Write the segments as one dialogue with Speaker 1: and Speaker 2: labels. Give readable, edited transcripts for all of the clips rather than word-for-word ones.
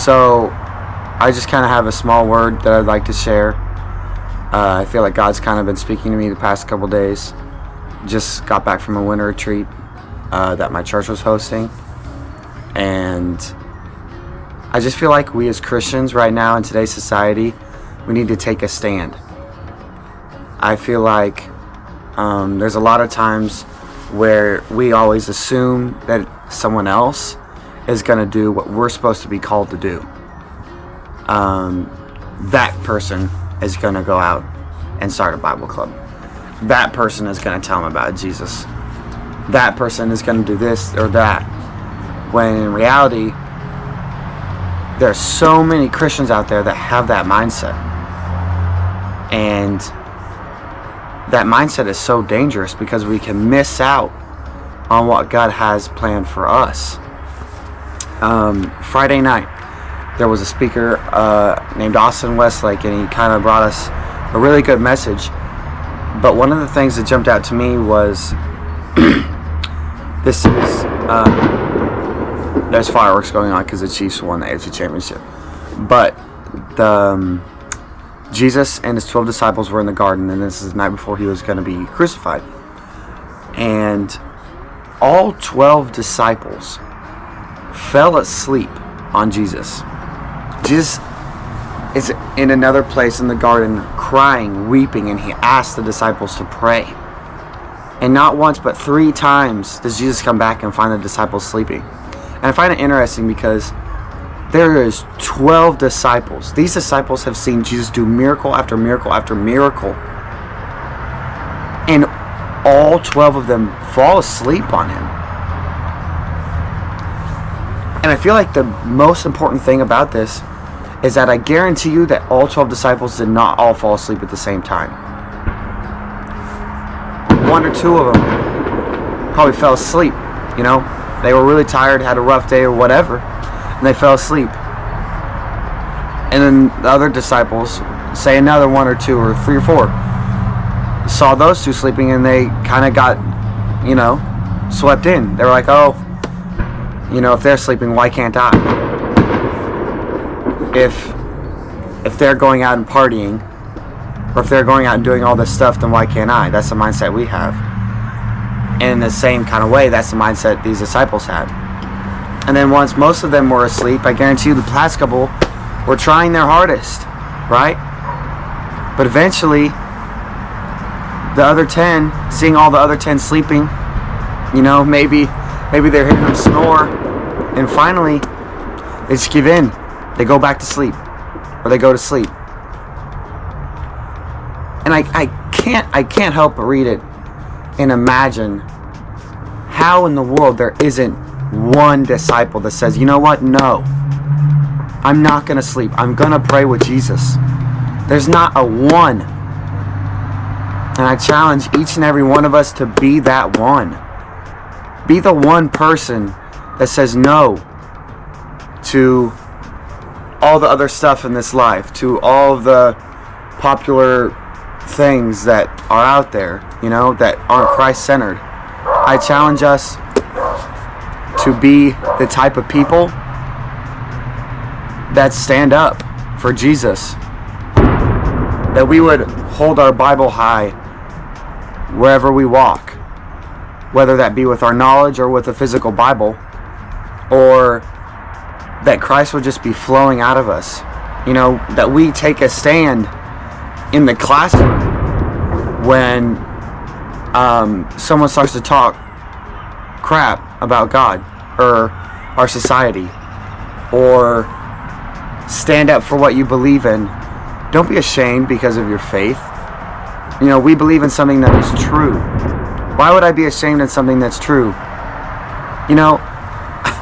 Speaker 1: So I just kind of have a small word that I'd like to share. I feel like God's kind of been speaking to me the past couple days. Just got back from a winter retreat that my church was hosting. And I just feel like we as Christians right now in today's society, we need to take a stand. I feel like there's a lot of times where we always assume that someone else is going to do what we're supposed to be called to do. That person is going to go out and start a Bible club. That person is going to tell them about Jesus. That person is going to do this or that. When in reality, there are so many Christians out there that have that mindset. And that mindset is so dangerous because we can miss out on what God has planned for us. Friday night, there was a speaker named Austin Westlake, and he kind of brought us a really good message. But one of the things that jumped out to me was this is there's fireworks going on because the Chiefs won the AFC Championship. But Jesus and his 12 disciples were in the garden, and this is the night before he was going to be crucified. And all 12 disciples fell asleep on Jesus. Jesus is in another place in the garden crying, weeping, and he asked the disciples to pray. And not once but 3 times does Jesus come back and find the disciples sleeping. And I find it interesting because there is 12 disciples. These disciples have seen Jesus do miracle after miracle after miracle. And all 12 of them fall asleep on him. And I feel like the most important thing about this is that I guarantee you that all 12 disciples did not all fall asleep at the same time. 1 or 2 of them probably fell asleep, you know. They were really tired, had a rough day or whatever, and they fell asleep. And then the other disciples, say another 1 or 2 or 3 or 4, saw those 2 sleeping, and they kind of got, you know, swept in. They were like, oh, you know, if they're sleeping, why can't I? If they're going out and partying, or if they're going out and doing all this stuff, then why can't I? That's the mindset we have. And in the same kind of way, that's the mindset these disciples had. And then once most of them were asleep, I guarantee you the last couple were trying their hardest, right? But eventually, the other 10, seeing all the other 10 sleeping, you know, maybe they're hearing them snore, and finally, they just give in. They go back to sleep, or they go to sleep. And I can't help but read it and imagine how in the world there isn't one disciple that says, you know what, no, I'm not going to sleep. I'm going to pray with Jesus. There's not a one. And I challenge each and every one of us to be that one. Be the one person that says no to all the other stuff in this life, to all the popular things that are out there, you know, that aren't Christ-centered. I challenge us to be the type of people that stand up for Jesus. That we would hold our Bible high wherever we walk, whether that be with our knowledge or with a physical Bible, or that Christ would just be flowing out of us. You know, that we take a stand in the classroom when someone starts to talk crap about God or our society, or stand up for what you believe in. Don't be ashamed because of your faith. You know, we believe in something that is true. Why would I be ashamed of something that's true? You know,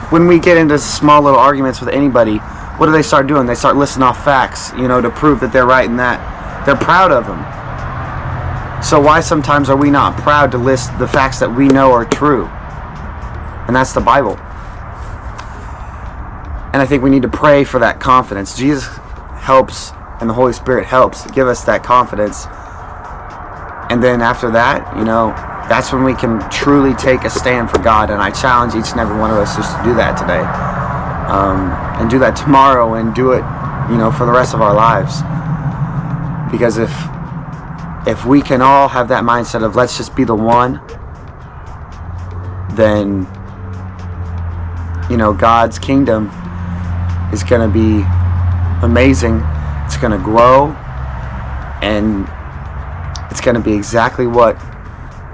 Speaker 1: when we get into small little arguments with anybody, what do they start doing? They start listing off facts, you know, to prove that they're right in that. They're proud of them. So why sometimes are we not proud to list the facts that we know are true? And that's the Bible. And I think we need to pray for that confidence. Jesus helps, and the Holy Spirit helps give us that confidence. And then after that, you know, that's when we can truly take a stand for God. And I challenge each and every one of us just to do that today. and do that tomorrow and do it, for the rest of our lives. Because if we can all have that mindset of let's just be the one, then God's kingdom is going to be amazing. It's going to grow, and it's going to be exactly what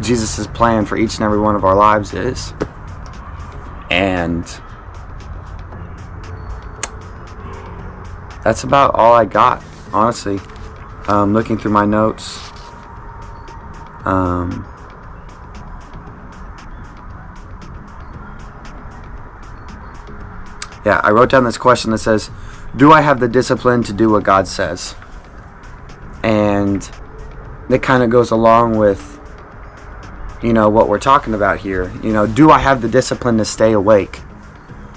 Speaker 1: Jesus' plan for each and every one of our lives is. And that's about all I got, honestly. Looking through my notes. Yeah, I wrote down this question that says, do I have the discipline to do what God says? And it kind of goes along with, what we're talking about here. Do I have the discipline to stay awake?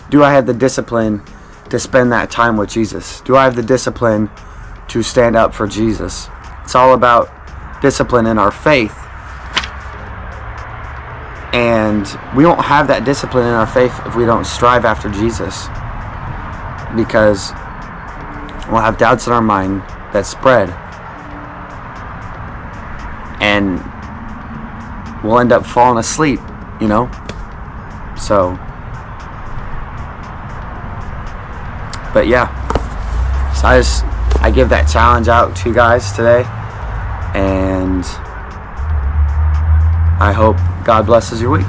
Speaker 1: Do I have the discipline to spend that time with Jesus? Do I have the discipline to stand up for Jesus? It's all about discipline in our faith. And we won't have that discipline in our faith if we don't strive after Jesus. Because we'll have doubts in our mind that spread. And we'll end up falling asleep, So, but yeah. So I give that challenge out to you guys today. And I hope God blesses your week.